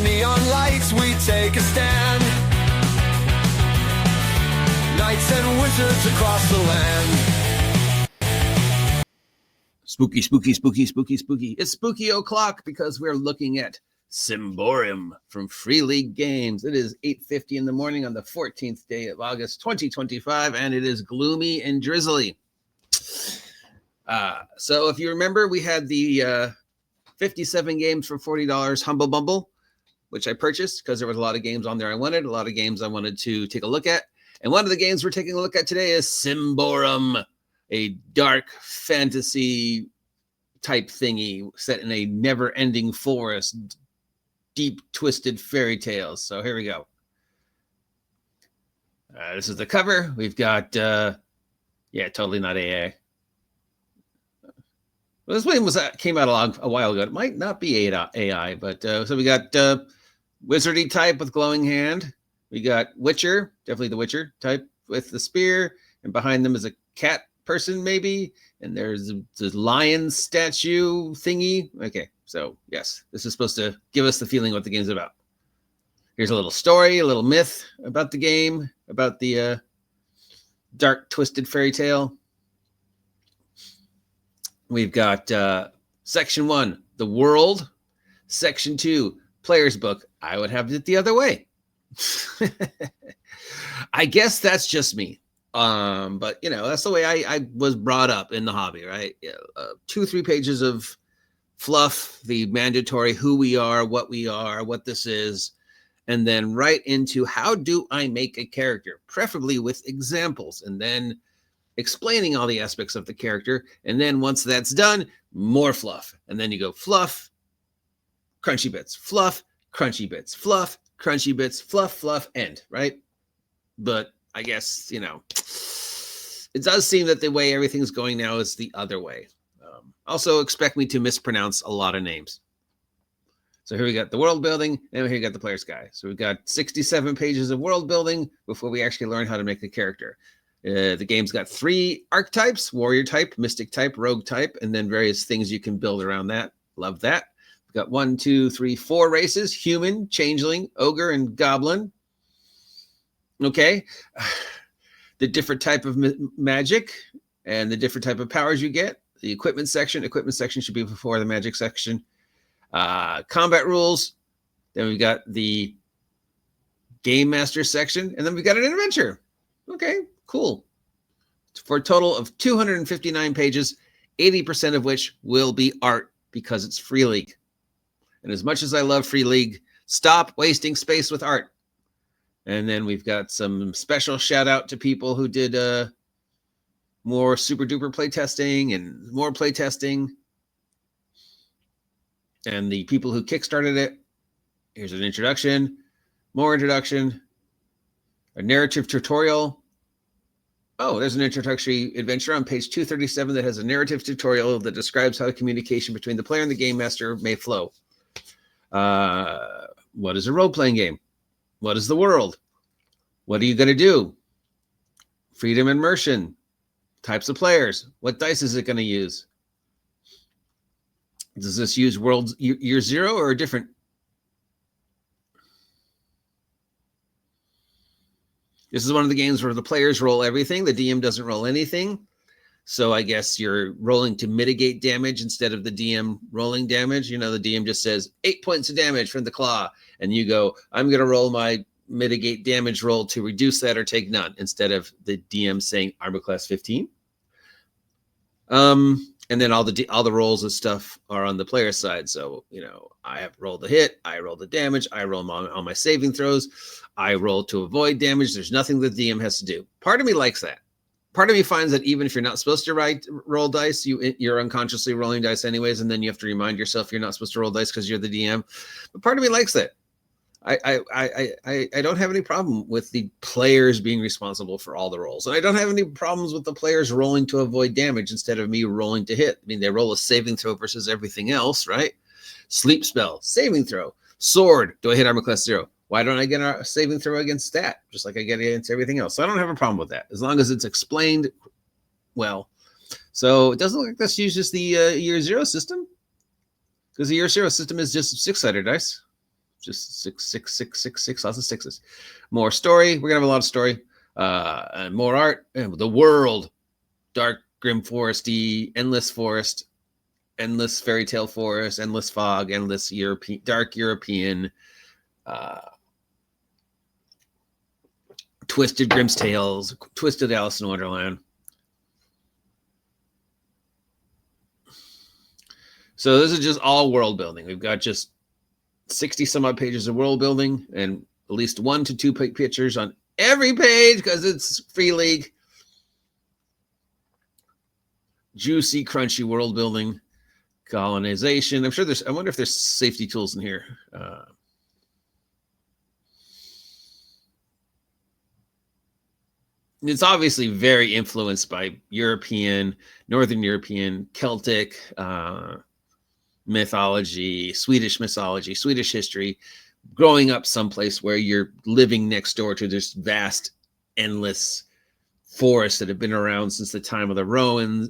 neon lights, we take a stand. Knights and wizards across the land. Spooky, spooky, spooky, spooky, spooky. It's spooky o'clock because we're looking at Symbaroum from Free League Games. It is 8:50 in the morning on the 14th day of August 2025, and it is gloomy and drizzly. So if you remember, we had the 57 games for $40 Humble Bumble, which I purchased because there was a lot of games on there I wanted, a lot of games I wanted to take a look at. And one of the games we're taking a look at today is Symbaroum, a dark fantasy type thingy set in a never-ending forest, deep twisted fairy tales. So here we go. This is the cover. We've got, totally not AI. Well, this one came out a while ago. It might not be AI, but so we got wizardy type with glowing hand. We got Witcher, definitely the Witcher type with the spear, and behind them is a cat person maybe, and there's the lion statue thingy. Okay, so yes, this is supposed to give us the feeling what the game's about. Here's a little story, a little myth about the game, about the dark twisted fairy tale. We've got section 1, the world. Section 2, player's book. I would have it the other way. I guess that's just me. But you know, that's the way I was brought up in the hobby, right? 2-3 pages of fluff, the mandatory who we are, what this is, and then right into how do I make a character, preferably with examples, and then explaining all the aspects of the character. And then once that's done, more fluff. And then you go fluff, crunchy bits, fluff, crunchy bits, fluff, crunchy bits, fluff, fluff, end, right? But I guess, you know, it does seem that the way everything's going now is the other way. Also expect me to mispronounce a lot of names. So here we got the world building, and here we got the player's guide. So we've got 67 pages of world building before we actually learn how to make a character. The game's got 3 archetypes: warrior type, mystic type, rogue type, and then various things you can build around that. Love that. We've got 4 races: human, changeling, ogre, and goblin. Okay. The different type of magic and the different type of powers you get. The equipment section should be before the magic section. Combat rules. Then we've got the game master section, and then we've got an adventure. Okay, cool. For a total of 259 pages, 80% of which will be art because it's Free League. And as much as I love Free League, stop wasting space with art. And then we've got some special shout out to people who did more super duper playtesting and more playtesting. And the people who kickstarted it. Here's an introduction, more introduction, a narrative tutorial. Oh, there's an introductory adventure on page 237 that has a narrative tutorial that describes how communication between the player and the game master may flow. What is a role-playing game? What is the world? What are you going to do? Freedom immersion. Types of players. What dice is it going to use? Does this use world year 0 or a different? This is one of the games where the players roll everything. The DM doesn't roll anything. So I guess you're rolling to mitigate damage instead of the DM rolling damage. You know, the DM just says 8 points of damage from the claw. And you go, I'm going to roll my mitigate damage roll to reduce that or take none, instead of the DM saying armor class 15. And then all the rolls and stuff are on the player side. So, you know, I have rolled the hit, I roll the damage, I roll on my saving throws, I roll to avoid damage. There's nothing the DM has to do. Part of me likes that. Part of me finds that even if you're not supposed to roll dice, you're unconsciously rolling dice anyways, and then you have to remind yourself you're not supposed to roll dice because you're the DM. But part of me likes that. I don't have any problem with the players being responsible for all the rolls. And I don't have any problems with the players rolling to avoid damage instead of me rolling to hit. I mean, they roll a saving throw versus everything else, right? Sleep spell, saving throw. Sword, do I hit armor class 0? Why don't I get a saving throw against that? Just like I get against everything else. So I don't have a problem with that, as long as it's explained well. So it doesn't look like this uses the year 0 system, because the year 0 system is just 6-sided dice. just six, lots of sixes. More story. We're gonna have a lot of story, and more art. And the world, dark, grim, foresty, endless forest, endless fairy tale forest, endless fog, endless European, dark European, twisted Grimm's Tales, twisted Alice in Wonderland. So this is just all world building. We've got just 60 some odd pages of world building and at least 1 to 2 pictures on every page because it's free league. Juicy, crunchy world building, colonization. I'm sure I wonder if there's safety tools in here. It's obviously very influenced by European, Northern European, Celtic, mythology, Swedish history, growing up someplace where you're living next door to this vast, endless forests that have been around since the time of the Romans,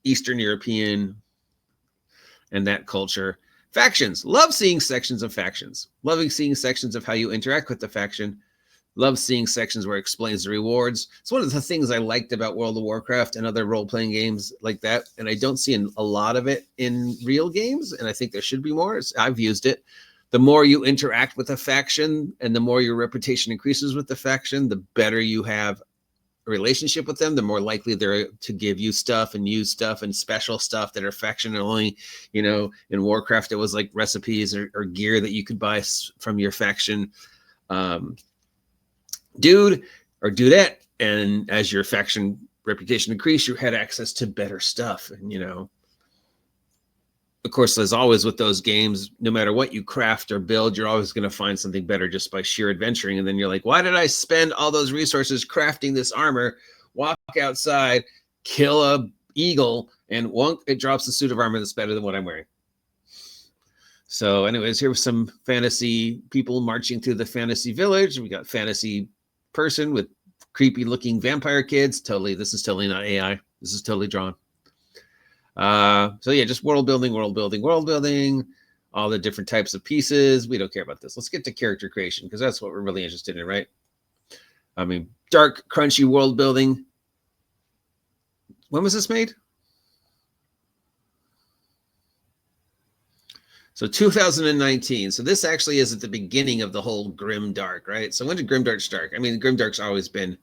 Eastern European and that culture. Factions. Love seeing sections of factions. Loving seeing sections of how you interact with the faction. Love seeing sections where it explains the rewards. It's one of the things I liked about World of Warcraft and other role-playing games like that. And I don't see a lot of it in real games. And I think there should be more. I've used it. The more you interact with a faction and the more your reputation increases with the faction, the better you have a relationship with them, the more likely they're to give you stuff and use stuff and special stuff that are faction only. In Warcraft, it was like recipes or gear that you could buy from your faction. Dude or dudette, and as your faction reputation increased, you had access to better stuff. And of course, as always with those games, no matter what you craft or build, you're always going to find something better just by sheer adventuring. And then you're like, why did I spend all those resources crafting this armor, walk outside, kill a eagle, and it drops a suit of armor that's better than what I'm wearing? So anyways, here was some fantasy people marching through the fantasy village. We got fantasy person with creepy looking vampire kids. This is totally not AI. This is totally drawn. So yeah, just world building, all the different types of pieces. We don't care about this. Let's get to character creation because that's what we're really interested in, right? I mean, dark, crunchy world building. When was this made? So 2019. So this actually is at the beginning of the whole grimdark, right? So when did grimdark start? I mean, grimdark's always been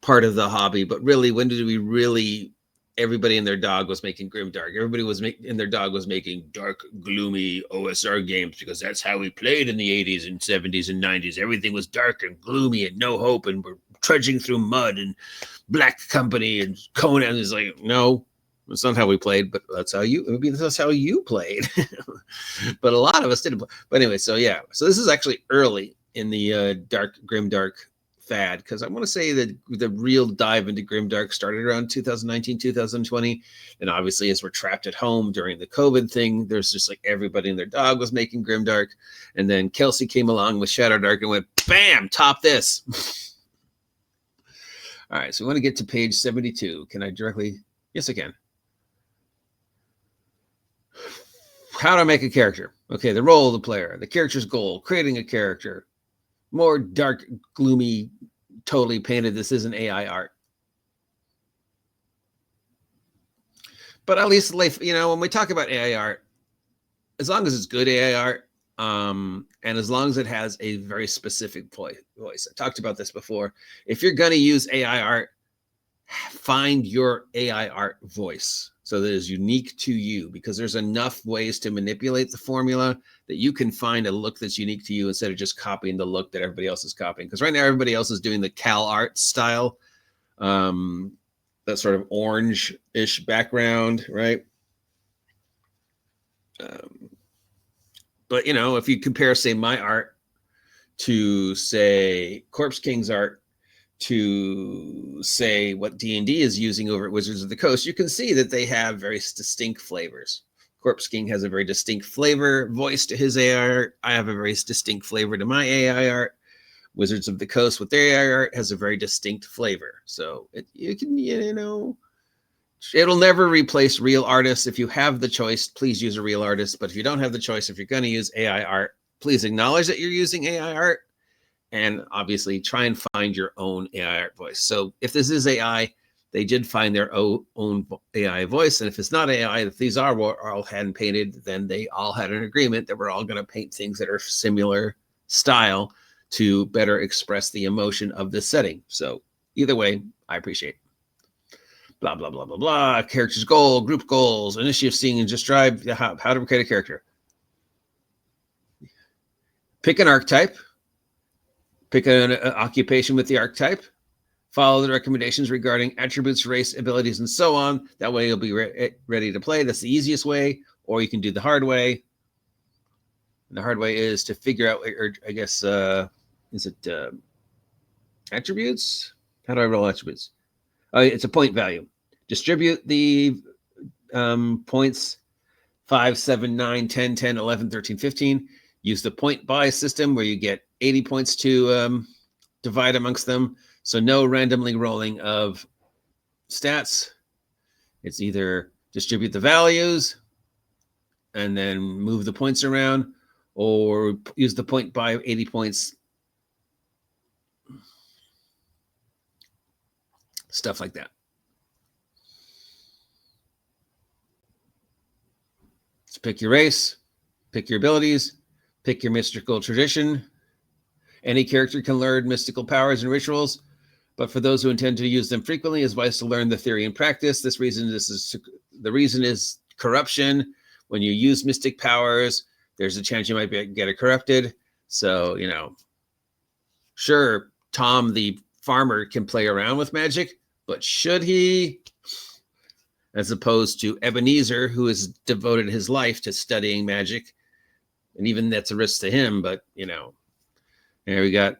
part of the hobby, but really, when did we really? Everybody and their dog was making grimdark. Everybody was their dog was making dark, gloomy OSR games because that's how we played in the 80s and 70s and 90s. Everything was dark and gloomy and no hope, and we're trudging through mud and Black Company and Conan is like, no. It's not how we played, but that's how you played. But a lot of us didn't play. But anyway, so yeah. So this is actually early in the grimdark fad, because I want to say that the real dive into grimdark started around 2019, 2020. And obviously, as we're trapped at home during the COVID thing, there's just like everybody and their dog was making grimdark. And then Kelsey came along with Shadowdark and went, bam, top this. All right, so we want to get to page 72. Can I directly? Yes, I can. How to make a character. Okay, the role of the player, the character's goal, creating a character. More dark, gloomy, totally painted. This isn't AI art. But at least, when we talk about AI art, as long as it's good AI art, and as long as it has a very specific voice. I talked about this before. If you're going to use AI art, find your AI art voice so that is unique to you, because there's enough ways to manipulate the formula that you can find a look that's unique to you instead of just copying the look that everybody else is copying. Because right now everybody else is doing the Cal Art style, that sort of orange-ish background, right? But if you compare, say, my art to, say, Corpse King's art, to say what D&D is using over at Wizards of the Coast, you can see that they have very distinct flavors. Corpse King has a very distinct flavor voice to his AI art. I have a very distinct flavor to my AI art. Wizards of the Coast with their AI art has a very distinct flavor. So you can, It'll never replace real artists. If you have the choice, please use a real artist. But if you don't have the choice, if you're going to use AI art, please acknowledge that you're using AI art, and obviously try and find your own AI art voice. So if this is AI, they did find their own AI voice. And if it's not AI, if these are all hand painted, then they all had an agreement that we're all going to paint things that are similar style to better express the emotion of this setting. So either way, I appreciate it. Blah, blah, blah, blah, blah. Character's goal, group goals, initiative, seeing, and just drive. How to create a character. Pick an archetype. Pick an occupation with the archetype. Follow the recommendations regarding attributes, race, abilities, and so on. That way you'll be ready to play. That's the easiest way, or you can do the hard way. And the hard way is to figure out, or I guess, is it attributes? How do I roll attributes? It's a point value. Distribute the points 5, 7, 9, 10, 10, 11, 13, 15. Use the point buy system where you get 80 points to divide amongst them. So no randomly rolling of stats. It's either distribute the values and then move the points around, or use the point buy 80 points. Stuff like that. So pick your race, pick your abilities, pick your mystical tradition. Any character can learn mystical powers and rituals, but for those who intend to use them frequently, it's wise to learn the theory and practice. The reason is corruption. When you use mystic powers, there's a chance you might get it corrupted. So, sure, Tom the farmer can play around with magic, but should he? As opposed to Ebenezer, who has devoted his life to studying magic. And even that's a risk to him, but, there we got,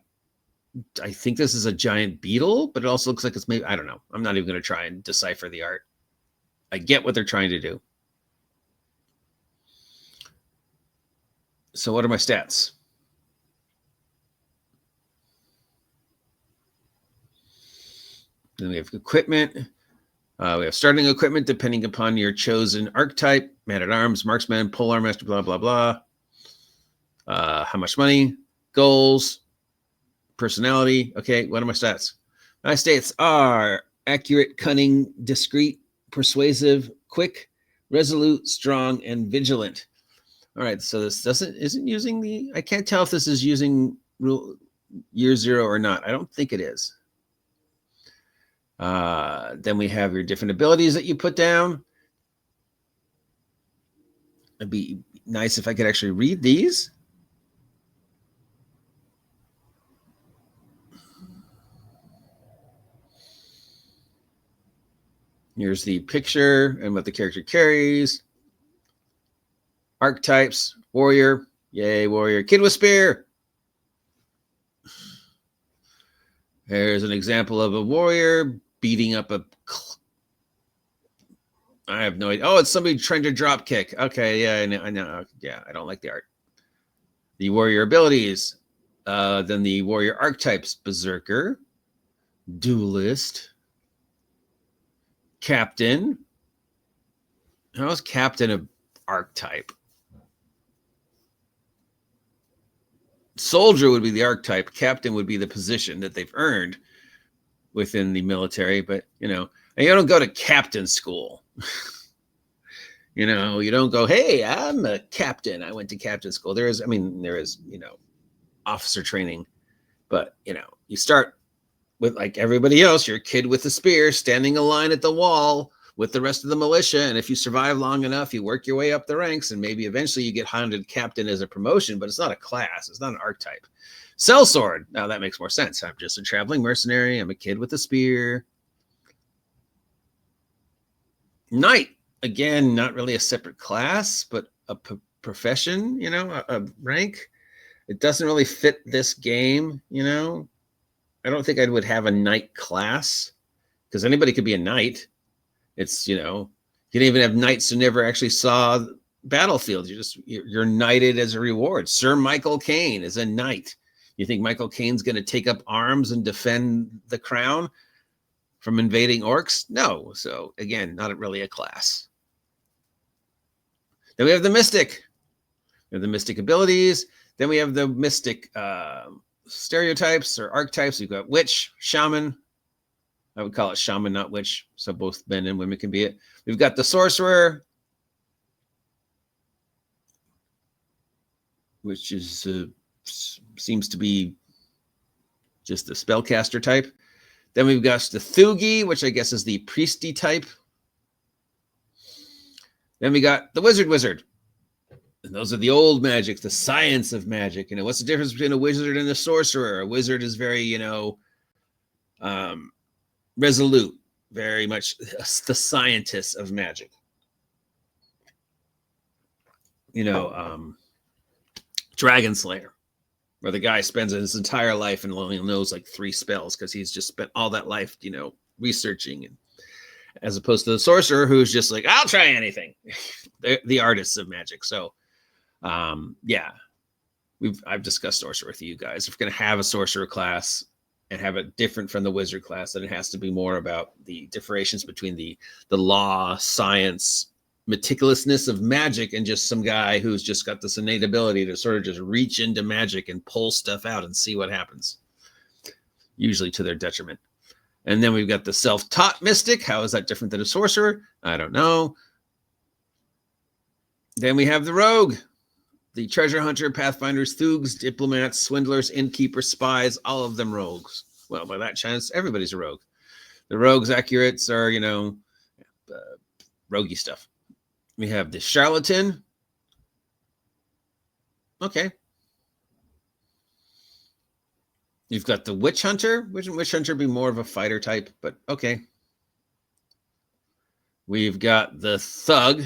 I think this is a giant beetle, but it also looks like it's maybe, I don't know. I'm not even going to try and decipher the art. I get what they're trying to do. So what are my stats? Then we have equipment. We have starting equipment depending upon your chosen archetype, man-at-arms, marksman, polearm master, blah, blah, blah. How much money, goals, personality. Okay, what are my stats? My stats are accurate, cunning, discreet, persuasive, quick, resolute, strong, and vigilant. All right, so this isn't using the, I can't tell if this is using year 0 or not. I don't think it is. Then we have your different abilities that you put down. It'd be nice if I could actually read these. Here's the picture and what the character carries. Archetypes, warrior, yay, warrior. Kid with spear. There's an example of a warrior beating up I have no idea. Oh, it's somebody trying to drop kick. Okay, yeah, I know. Yeah, I don't like the art. The warrior abilities. Then the warrior archetypes. Berserker. Duelist. Captain. How is captain an archetype? Soldier would be the archetype. Captain would be the position that they've earned within the military. But, you don't go to captain school. You don't go, hey, I'm a captain. I went to captain school. There is, officer training. But, you start with, like everybody else, you're a kid with a spear standing in line at the wall with the rest of the militia. And if you survive long enough, you work your way up the ranks, and maybe eventually you get hounded captain as a promotion, but it's not a class. It's not an archetype. Sellsword. Now that makes more sense. I'm just a traveling mercenary. I'm a kid with a spear. Knight. Again, not really a separate class, but a profession, a rank. It doesn't really fit this game, I don't think I would have a knight class, because anybody could be a knight. It's, you can even have knights who never actually saw battlefields. You're knighted as a reward. Sir Michael Caine is a knight. You think Michael Caine's going to take up arms and defend the crown? from invading orcs? No. So again, not really a class. Then we have the mystic. We have the mystic abilities. Then we have the mystic stereotypes or archetypes. We've got witch, shaman. I would call it shaman, not witch. So both men and women can be it. We've got the sorcerer, which is seems to be just the spellcaster type. Then we've got the Thugi, which I guess is the priesty type. Then we got the wizard. And those are the old magic, the science of magic. You know, what's the difference between a wizard and a sorcerer? A wizard is very, you know, resolute, very much the scientist of magic. You know, Dragon Slayer, where the guy spends his entire life and only knows like 3 spells because he's just spent all that life, you know, researching, and as opposed to the sorcerer who's just like, I'll try anything. the artists of magic. So yeah, I've discussed sorcerer with you guys. If we're going to have a sorcerer class and have it different from the wizard class, then it has to be more about the differentiations between the law, science, meticulousness of magic, and just some guy who's just got this innate ability to sort of just reach into magic and pull stuff out and see what happens, usually to their detriment. And then we've got the self-taught mystic. How is that different than a sorcerer? I don't know. Then we have the rogue, the treasure hunter, pathfinders, thugs, diplomats, swindlers, innkeepers, spies, all of them rogues. Well, by that chance, everybody's a rogue. The rogues' accurates are, you know, roguey stuff. We have the charlatan. Okay. You've got the witch hunter. Wouldn't witch hunter be more of a fighter type? But okay. We've got the thug,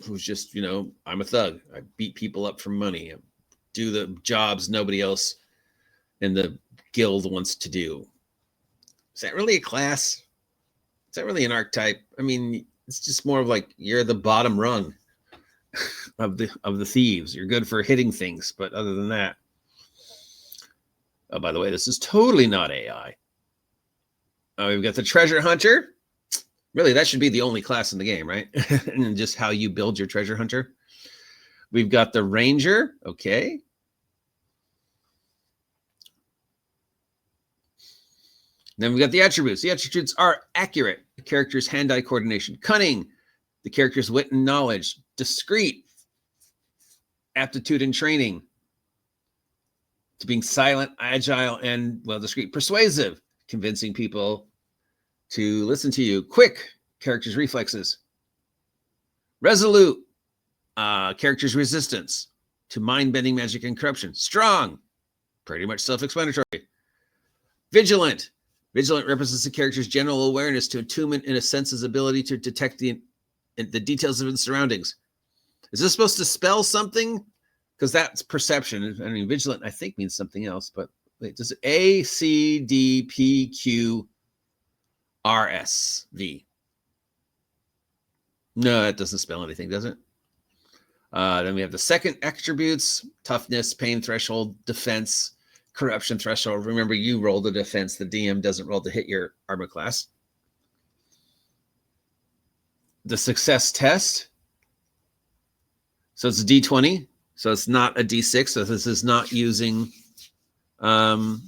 who's just, you know, I'm a thug. I beat people up for money. I do the jobs nobody else in the guild wants to do. Is that really a class? Is that really an archetype? I mean, it's just more of like you're the bottom rung of the thieves. You're good for hitting things, but other than that. Oh, by the way, this is totally not AI. We've got the treasure hunter. Really, that should be the only class in the game, right? And just how you build your treasure hunter. We've got the ranger. Okay. Then we've got the attributes. The attributes are accurate. The character's hand-eye coordination. Cunning. The character's wit and knowledge. Discreet. Aptitude and training. To being silent, agile, and, well, discreet. Persuasive. Convincing people to listen to you. Quick. Character's reflexes. Resolute. Character's resistance to mind-bending magic and corruption. Strong. Pretty much self-explanatory. Vigilant. Vigilant represents the character's general awareness to attunement in a sense's ability to detect the details of its surroundings. Is this supposed to spell something? Because that's perception. I mean, vigilant, I think, means something else. But wait, does it ACDPQRSV? No, that doesn't spell anything, does it? Then we have the second attributes: toughness, pain threshold, defense, corruption threshold. Remember, you roll the defense. The DM doesn't roll to hit your armor class. The success test. So it's a D20. So it's not a D6. So this is not using the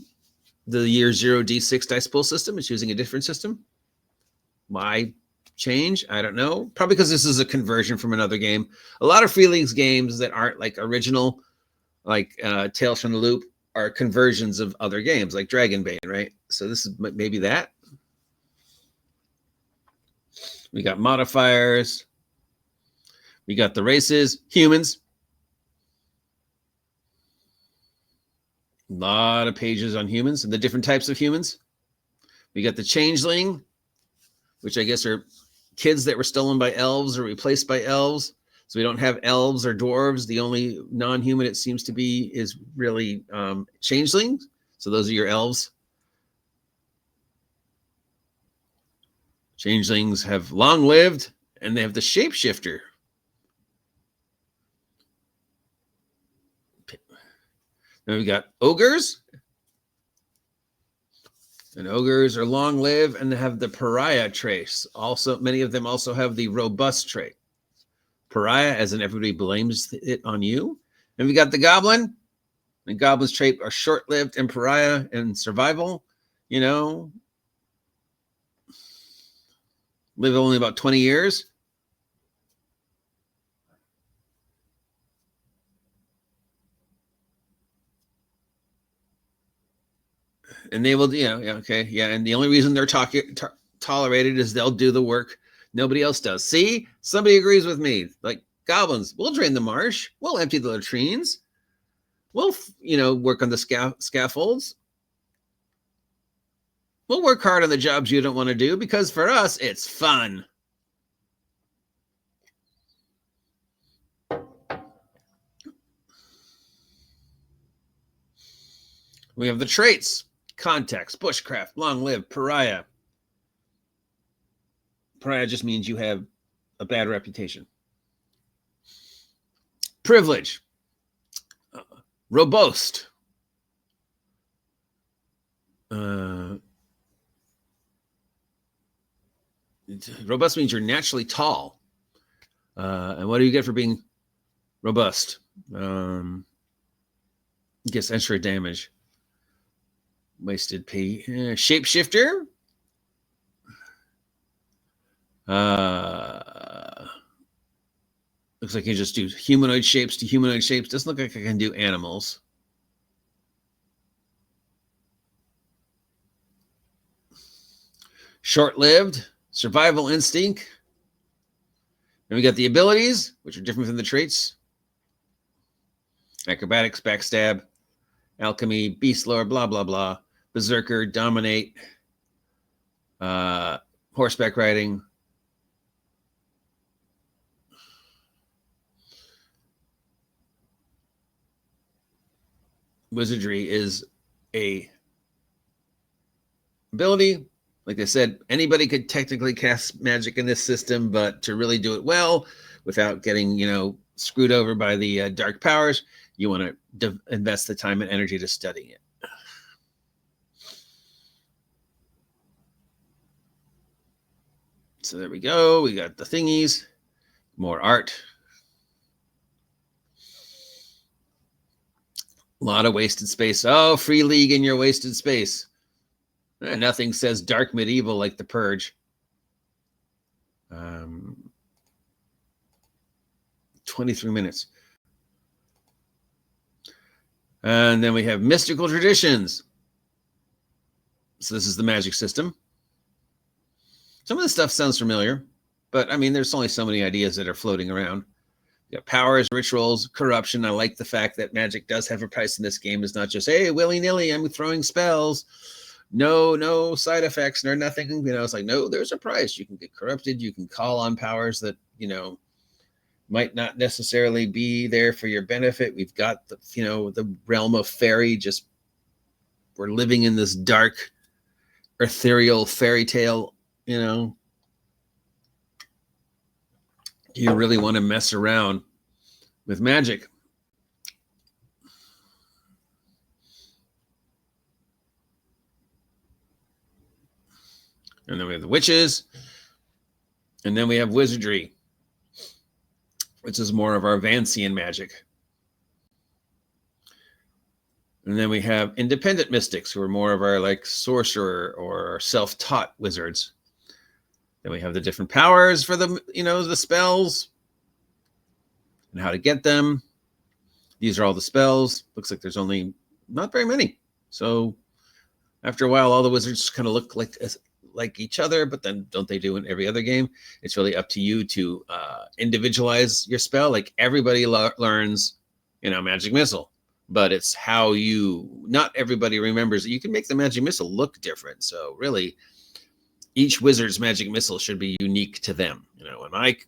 year 0 D6 dice pool system. It's using a different system. Why change? I don't know. Probably because this is a conversion from another game. A lot of Free Leagues games that aren't like original, like Tales from the Loop, are conversions of other games like Dragonbane, right? So this is maybe that. We got modifiers. We got the races, humans. A lot of pages on humans and the different types of humans. We got the changeling, which I guess are kids that were stolen by elves or replaced by elves. So we don't have elves or dwarves. The only non-human it seems to be is really changelings. So those are your elves. Changelings have long lived, and they have the shapeshifter. Then we got ogres. And ogres are long-lived and have the pariah trace. Also, many of them also have the robust trait. Pariah, as in everybody blames it on you. And we got the goblin. The goblin's trait are short-lived and pariah and survival. You know, live only about 20 years. And they will, okay, yeah. And the only reason they're tolerated is they'll do the work nobody else does. See, somebody agrees with me. Like goblins, we'll drain the marsh, we'll empty the latrines, we'll, work on the scaffolds. We'll work hard on the jobs you don't want to do because for us, it's fun. We have the traits: context, bushcraft, long-lived, pariah. Pariah just means you have a bad reputation. Privilege, robust. Robust means you're naturally tall. And what do you get for being robust? Gets extra damage. Wasted P. Shapeshifter. Looks like you just do humanoid shapes to humanoid shapes. Doesn't look like I can do animals. Short-lived. Survival instinct. And we got the abilities, which are different from the traits. Acrobatics, backstab, alchemy, beast lore, blah, blah, blah. Berserker, dominate, horseback riding. Wizardry is a ability. Like I said, anybody could technically cast magic in this system, but to really do it well without getting, screwed over by the dark powers, you want to invest the time and energy to study it. So there we go. We got the thingies, more art. A lot of wasted space. Oh, free league in your wasted space. Nothing says dark medieval like the Purge. 23 minutes. And then we have mystical traditions. So this is the magic system. Some of the stuff sounds familiar, but I mean, there's only so many ideas that are floating around. You got powers, rituals, corruption. I like the fact that magic does have a price in this game. It's not just, hey, willy-nilly, I'm throwing spells. No side effects, no nothing. It's like, no, there's a price. You can get corrupted. You can call on powers that, might not necessarily be there for your benefit. We've got the realm of fairy. Just we're living in this dark, ethereal fairy tale. Do you really want to mess around with magic? And then we have the witches. And then we have wizardry, which is more of our Vancian magic. And then we have independent mystics, who are more of our like sorcerer or self-taught wizards. Then we have the different powers for the, the spells and how to get them. These are all the spells. Looks like there's only not very many. So after a while, all the wizards kind of look like each other, but then don't they do in every other game? It's really up to you to individualize your spell. Like everybody learns, magic missile, but it's how not everybody remembers that you can make the magic missile look different. So really, each wizard's magic missile should be unique to them.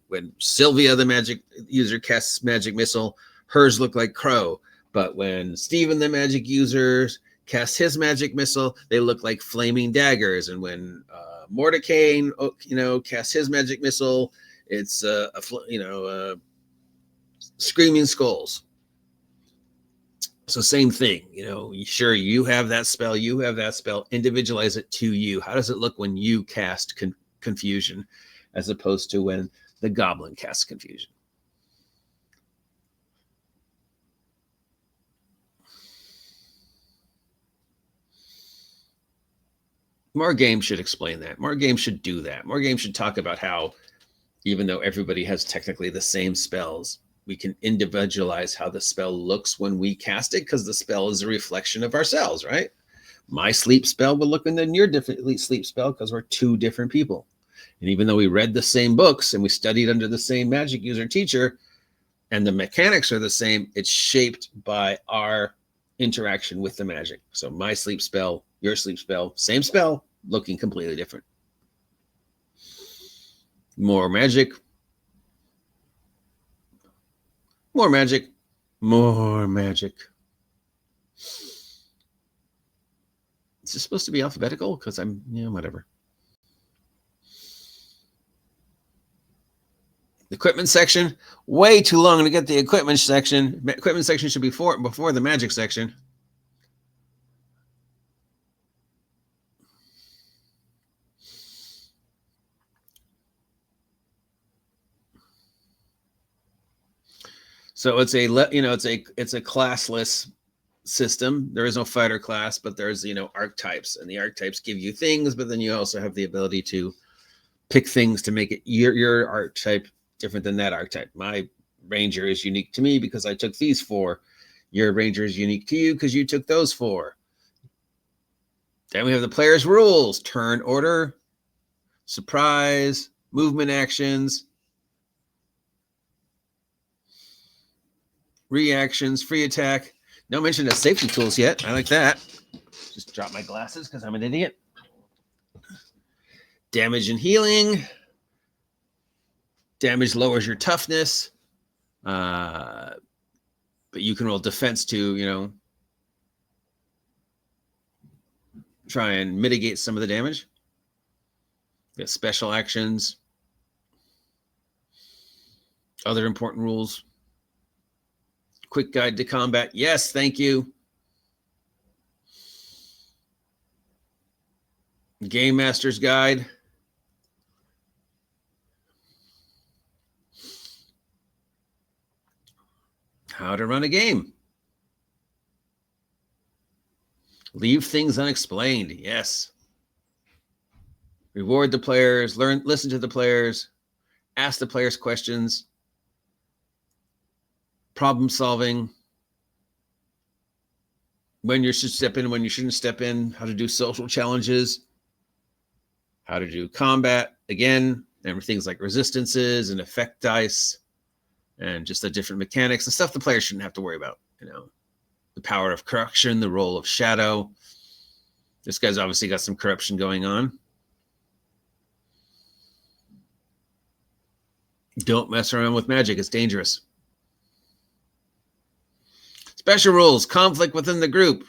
When Sylvia, the magic user, casts magic missile, hers look like crow. But when Steven, the magic user, casts his magic missile, they look like flaming daggers. And when Mordecai, casts his magic missile, it's screaming skulls. So same thing, sure, you have that spell, individualize it to you. How does it look when you cast confusion as opposed to when the goblin casts confusion? More games should explain that. More games should do that. More games should talk about how, even though everybody has technically the same spells, we can individualize how the spell looks when we cast it, because the spell is a reflection of ourselves, right? My sleep spell will look than your different sleep spell because we're two different people. And even though we read the same books and we studied under the same magic user teacher and the mechanics are the same, it's shaped by our interaction with the magic. So my sleep spell, your sleep spell, same spell, looking completely different. More magic. More magic. More magic. Is this supposed to be alphabetical? Because whatever. The equipment section, way too long to get the equipment section. Equipment section should be before the magic section. So it's a classless system. There is no fighter class, but there's archetypes, and the archetypes give you things, but then you also have the ability to pick things to make it your archetype different than that archetype. My ranger is unique to me because I took these 4. Your ranger is unique to you because you took those 4. Then we have the player's rules: turn order, surprise, movement actions, reactions, free attack. No mention of safety tools yet. I like that. Just drop my glasses because I'm an idiot. Damage and healing. Damage lowers your toughness. But you can roll defense to, try and mitigate some of the damage. You got special actions. Other important rules. Quick guide to combat. Yes, thank you. Game Master's Guide. How to run a game. Leave things unexplained. Yes. Reward the players. Listen to the players. Ask the players questions. Problem solving. When you should step in, when you shouldn't step in. How to do social challenges. How to do combat. Again, and things like resistances and effect dice. And just the different mechanics and stuff the players shouldn't have to worry about. The power of corruption, the role of shadow. This guy's obviously got some corruption going on. Don't mess around with magic. It's dangerous. Special rules. Conflict within the group.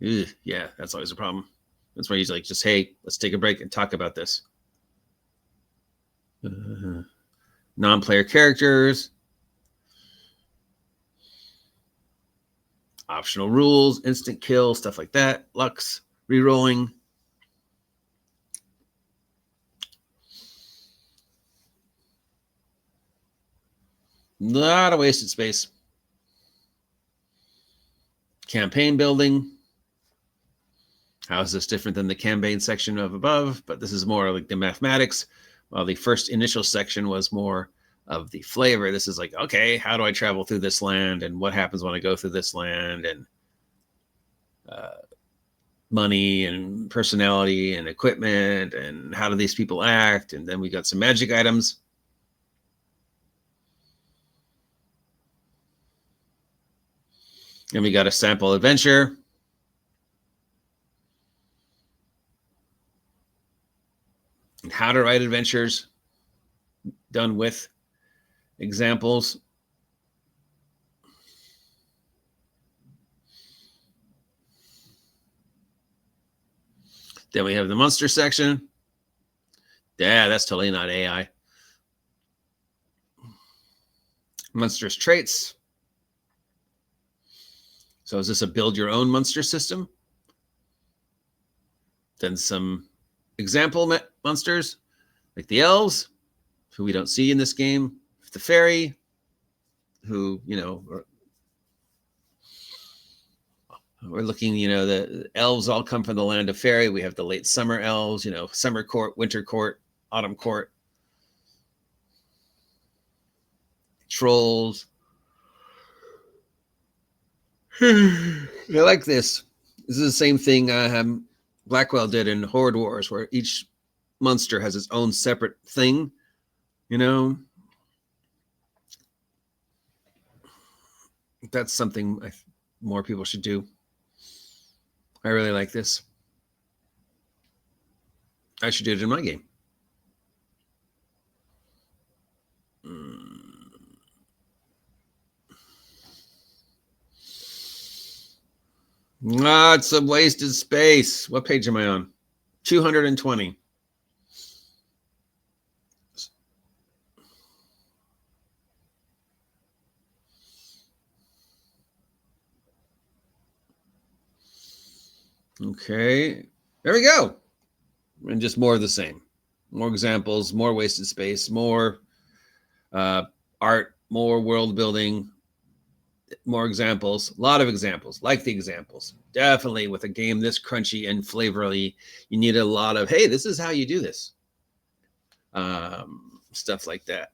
Ugh, yeah, that's always a problem. That's why he's like, just, hey, let's take a break and talk about this. Non-player characters. Optional rules. Instant kill. Stuff like that. Lux. Rerolling. A lot of wasted space. Campaign building. How is this different than the campaign section of above? But this is more like the mathematics. While the first initial section was more of the flavor, this is like, okay, how do I travel through this land? And what happens when I go through this land? And money and personality and equipment. And how do these people act? And then we got some magic items. And we got a sample adventure. And how to write adventures done with examples. Then we have the monster section. Yeah, that's totally not AI. Monsters traits. So is this a build your own monster system? Then some example monsters like the elves, who we don't see in this game, the fairy, who, you know, we're looking, you know, the elves all come from the land of fairy. We have the late summer elves, you know, summer court, winter court, autumn court, trolls. I like this. This is the same thing Blackwell did in Horde Wars, where each monster has its own separate thing, you know. That's something more people should do. I really like this. I should do it in my game. It's a wasted space. What page am I on? 220. Okay, there we go. And just more of the same. More examples, more wasted space, more art, more world building, more examples. A lot of examples. Like the examples. Definitely with a game this crunchy and flavorly, you need a lot of, hey, this is how you do this. Stuff like that.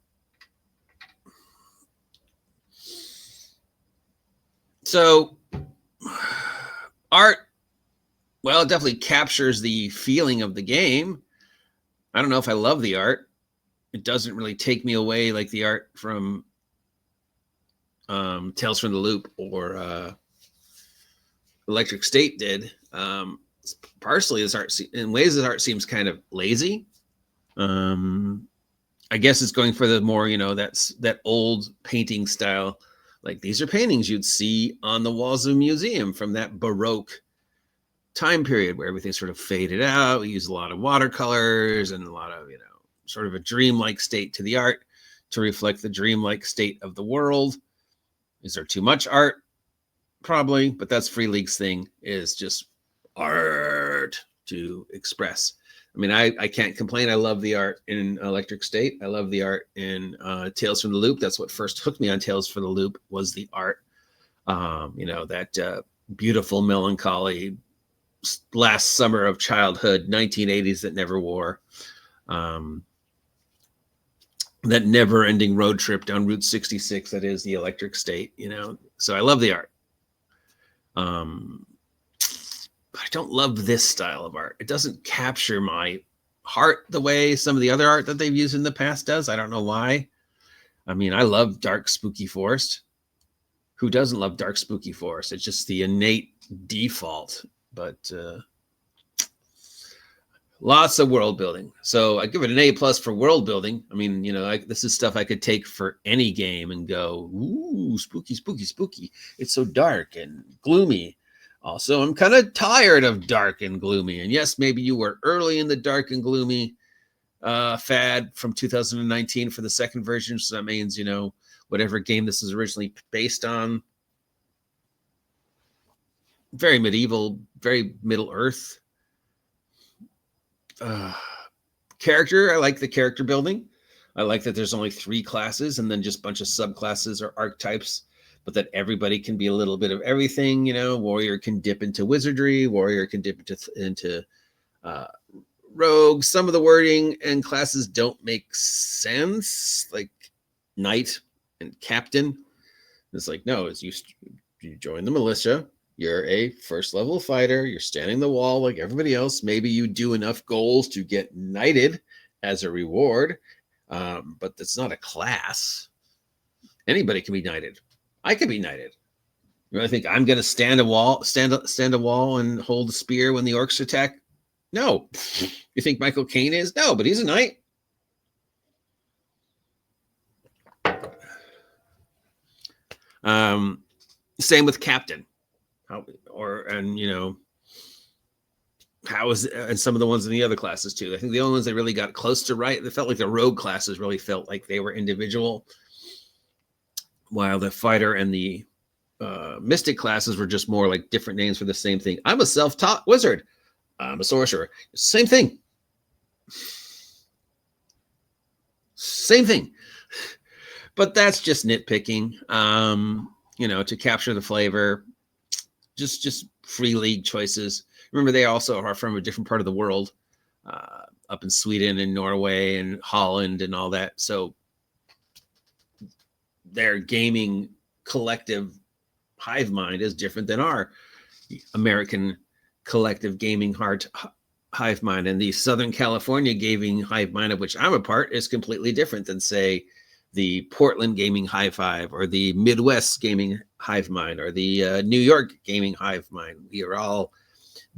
So art, well, it definitely captures the feeling of the game. I don't know if I love the art. It doesn't really take me away like the art from Tales from the Loop or Electric State did. Partially, this art, in ways, this art seems kind of lazy. I guess it's going for the more, you know, that old painting style. Like, these are paintings you'd see on the walls of a museum from that Baroque time period where everything sort of faded out. We use a lot of watercolors and a lot of, you know, sort of a dreamlike state to the art to reflect the dreamlike state of the world. Is there too much art? Probably, but that's Free League's thing, is just art to express. I mean, I can't complain. I love the art in Electric State. I love the art in Tales from the Loop. That's what first hooked me on Tales from the Loop, was the art. You know, that beautiful melancholy last summer of childhood, 1980s that never wore. That never-ending road trip down Route 66 that is the Electric State, you know. So I love the art. But I don't love this style of art. It doesn't capture my heart the way some of the other art that they've used in the past does. I don't know why. I mean, I love dark, spooky forest. Who doesn't love dark, spooky forest? It's just the innate default. But lots of world building. So I give it an A+ for world building. I mean, you know, this is stuff I could take for any game and go, ooh, spooky, spooky, spooky. It's so dark and gloomy. Also, I'm kind of tired of dark and gloomy. And yes, maybe you were early in the dark and gloomy fad from 2019 for the second version. So that means, you know, whatever game this is originally based on. Very medieval, very Middle Earth. Character, I like the character building. I like that there's only 3 classes and then just a bunch of subclasses or archetypes, but that everybody can be a little bit of everything. You know, warrior can dip into wizardry, warrior can dip into rogue. Some of the wording and classes don't make sense, like knight and captain. It's like, no, it's you join the militia. You're a first level fighter. You're standing the wall like everybody else. Maybe you do enough goals to get knighted as a reward, but that's not a class. Anybody can be knighted. I could be knighted. You really think I'm going to stand a wall and hold a spear when the orcs attack? No. You think Michael Caine is? No, but he's a knight. Same with captain. And some of the ones in the other classes too. I think the only ones that really got close to right, they felt like the rogue classes really felt like they were individual, while the fighter and the mystic classes were just more like different names for the same thing. I'm a self-taught wizard. I'm a sorcerer. Same thing. Same thing. But that's just nitpicking. To capture the flavor. Just free league choices. Remember, they also are from a different part of the world, up in Sweden and Norway and Holland and all that. So their gaming collective hive mind is different than our American collective gaming hive mind. And the Southern California gaming hive mind, of which I'm a part, is completely different than, say, the Portland gaming hive or the Midwest gaming hive mind or the New York gaming hive mind. We are all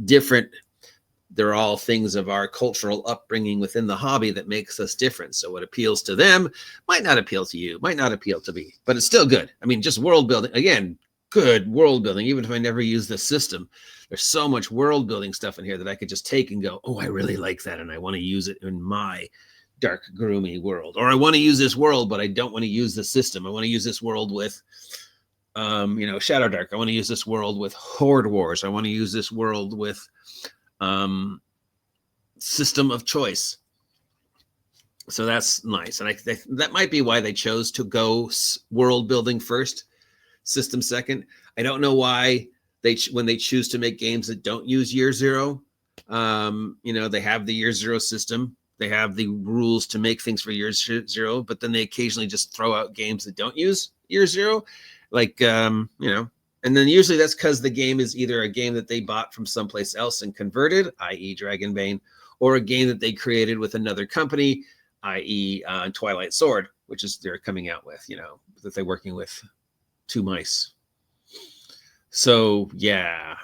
different. They're all things of our cultural upbringing within the hobby that makes us different. So what appeals to them might not appeal to you, might not appeal to me, but it's still good. I mean, just world building, again, good world building. Even if I never use the system, there's so much world building stuff in here that I could just take and go, oh, I really like that, and I want to use it in my dark, gloomy world. Or I want to use this world, but I don't want to use the system. I want to use this world with, Shadowdark. I want to use this world with Horde Wars. I want to use this world with system of choice. So that's nice. And that might be why they chose to go world building first, system second. I don't know why when they choose to make games that don't use year zero, they have the year zero system. They have the rules to make things for year zero, but then they occasionally just throw out games that don't use year zero. And then usually that's because the game is either a game that they bought from someplace else and converted, i.e. Dragonbane, or a game that they created with another company, i.e. Twilight Sword, which is they're coming out with, that they're working with Two Mice. So, yeah.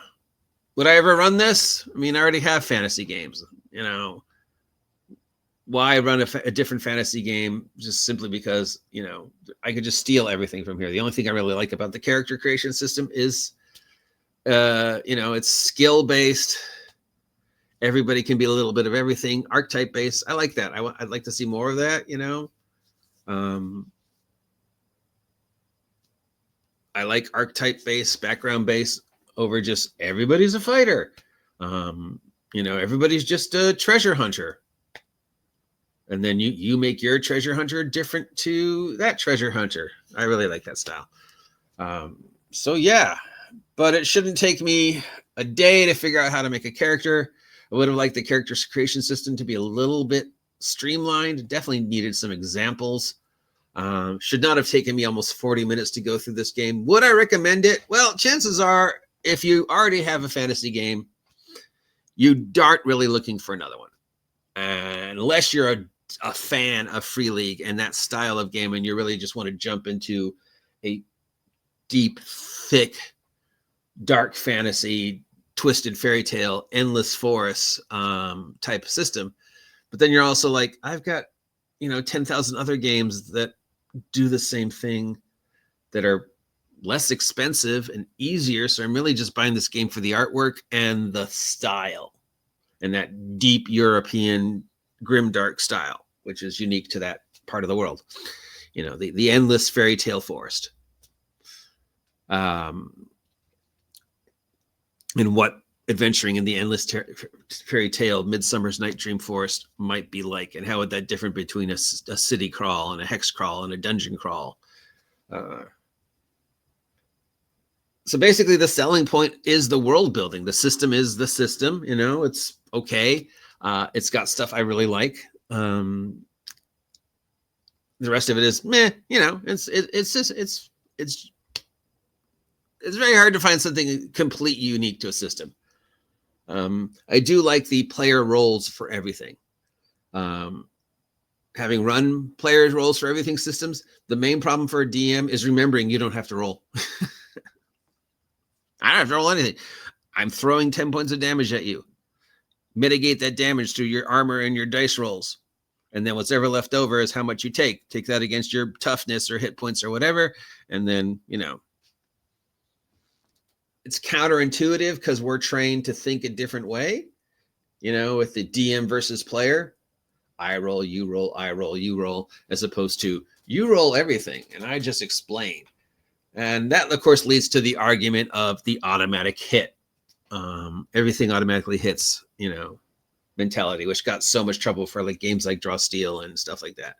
Would I ever run this? I mean, I already have fantasy games, Why run a different fantasy game? Just simply because, I could just steal everything from here. The only thing I really like about the character creation system is, it's skill-based. Everybody can be a little bit of everything. Archetype-based. I like that. I'd like to see more of that, I like archetype-based, background-based over just everybody's a fighter. Everybody's just a treasure hunter. And then you make your treasure hunter different to that treasure hunter. I really like that style. So yeah, but it shouldn't take me a day to figure out how to make a character. I would have liked the character creation system to be a little bit streamlined. Definitely needed some examples. Should not have taken me almost 40 minutes to go through this game. Would I recommend it? Well, chances are, if you already have a fantasy game, you aren't really looking for another one. Unless you're a fan of Free League and that style of game, and you really just want to jump into a deep, thick, dark fantasy, twisted fairy tale, endless forest type of system. But then you're also like, I've got 10,000 other games that do the same thing that are less expensive and easier. So I'm really just buying this game for the artwork and the style and that deep European grimdark style, which is unique to that part of the world. The endless fairy tale forest. And what adventuring in the endless fairy tale Midsummer's Night Dream Forest might be like, and how would that differ between a city crawl and a hex crawl and a dungeon crawl. So basically the selling point is the world building. The system is the system, it's okay. It's got stuff I really like. The rest of it is meh, it's very hard to find something completely unique to a system. I do like the player roles for everything. Having run players roles for everything systems, the main problem for a DM is remembering you don't have to roll. I don't have to roll anything. I'm throwing 10 points of damage at you. Mitigate that damage through your armor and your dice rolls. And then what's ever left over is how much you take. Take that against your toughness or hit points or whatever. And then, it's counterintuitive because we're trained to think a different way, with the DM versus player. I roll, you roll, I roll, you roll, as opposed to you roll everything and I just explain. And that, of course, leads to the argument of the automatic hit. Everything automatically hits, mentality, which got so much trouble for like games like Draw Steel and stuff like that.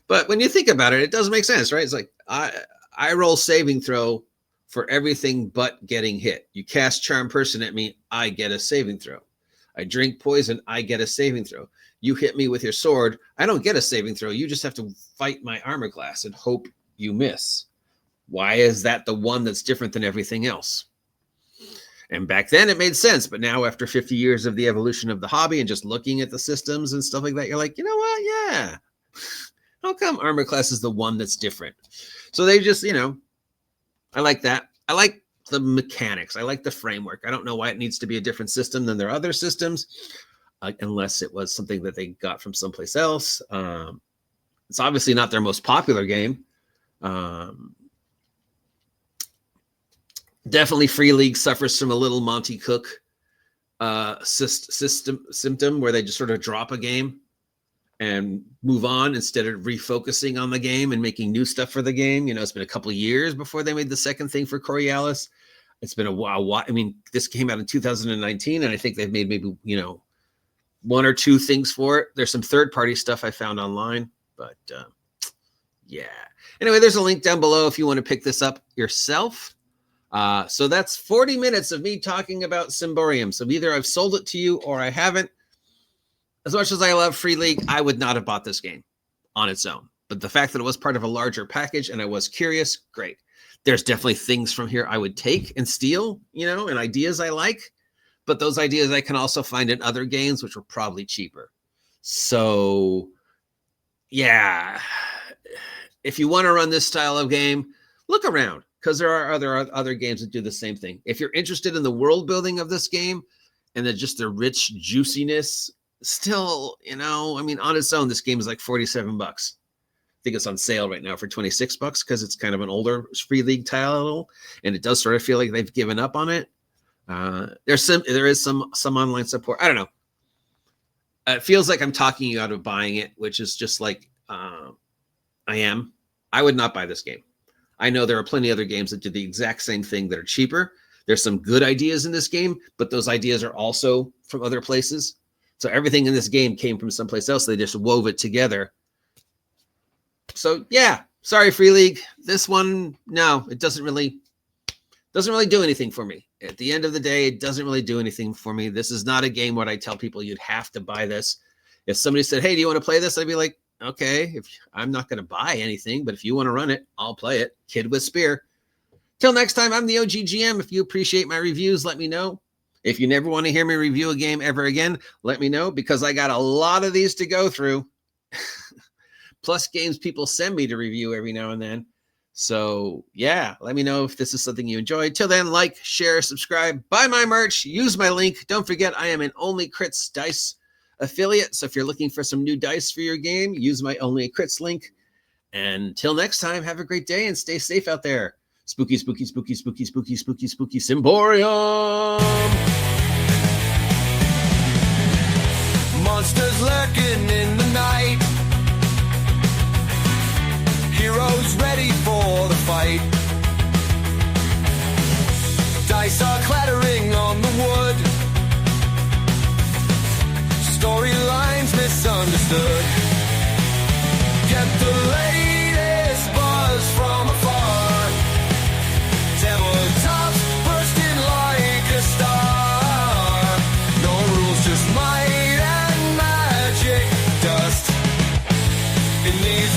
But when you think about it, it does make sense, right? It's like I roll saving throw for everything but getting hit. You cast Charm Person at me, I get a saving throw. I drink poison, I get a saving throw. You hit me with your sword, I don't get a saving throw. You just have to fight my armor class and hope you miss. Why is that the one that's different than everything else? And back then it made sense, but now after 50 years of the evolution of the hobby and just looking at the systems and stuff like that, you're like, you know what? Yeah. How come armor class is the one that's different? So they just, I like that. I like the mechanics. I like the framework. I don't know why it needs to be a different system than their other systems, unless it was something that they got from someplace else. It's obviously not their most popular game. Definitely Free League suffers from a little Monty Cook symptom where they just sort of drop a game and move on instead of refocusing on the game and making new stuff for the game. It's been a couple of years before they made the second thing for Coriolis. It's been a while. I mean, this came out in 2019, and I think they've made maybe, one or two things for it. There's some third-party stuff I found online, but yeah. Anyway, there's a link down below if you want to pick this up yourself. So that's 40 minutes of me talking about Symbaroum. So either I've sold it to you or I haven't. As much as I love Free League, I would not have bought this game on its own. But the fact that it was part of a larger package and I was curious, great. There's definitely things from here I would take and steal, and ideas I like. But those ideas I can also find in other games, which were probably cheaper. So, yeah. If you want to run this style of game, look around. Because there are other games that do the same thing. If you're interested in the world building of this game and just the rich juiciness, still, on its own, this game is like $47. I think it's on sale right now for $26 because it's kind of an older Free League title, and it does sort of feel like they've given up on it. There is some online support. I don't know. It feels like I'm talking you out of buying it, which is just like I am. I would not buy this game. I know there are plenty of other games that do the exact same thing that are cheaper. There's some good ideas in this game, but those ideas are also from other places. So everything in this game came from someplace else. They just wove it together. So yeah, sorry, Free League. This one, no, it doesn't really do anything for me. At the end of the day, it doesn't really do anything for me. This is not a game where I tell people you'd have to buy this. If somebody said, hey, do you want to play this? I'd be like, okay, I'm not going to buy anything, but if you want to run it, I'll play it. Kid with Spear. Till next time, I'm the OGGM. If you appreciate my reviews, let me know. If you never want to hear me review a game ever again, let me know, because I got a lot of these to go through. Plus games people send me to review every now and then. So yeah, let me know if this is something you enjoyed. Till then, like, share, subscribe, buy my merch, use my link. Don't forget, I am an Only Crits Dice affiliate. So if you're looking for some new dice for your game, use my Only Crits link. And till next time, have a great day and stay safe out there. Spooky, spooky, spooky, spooky, spooky, spooky, spooky Symbaroum. Monsters lurking in the night. Heroes ready for the fight. Dice are clattering on the wood. Storylines misunderstood. Get the latest buzz from afar. Tabletops bursting like a star. No rules, just might and magic dust in these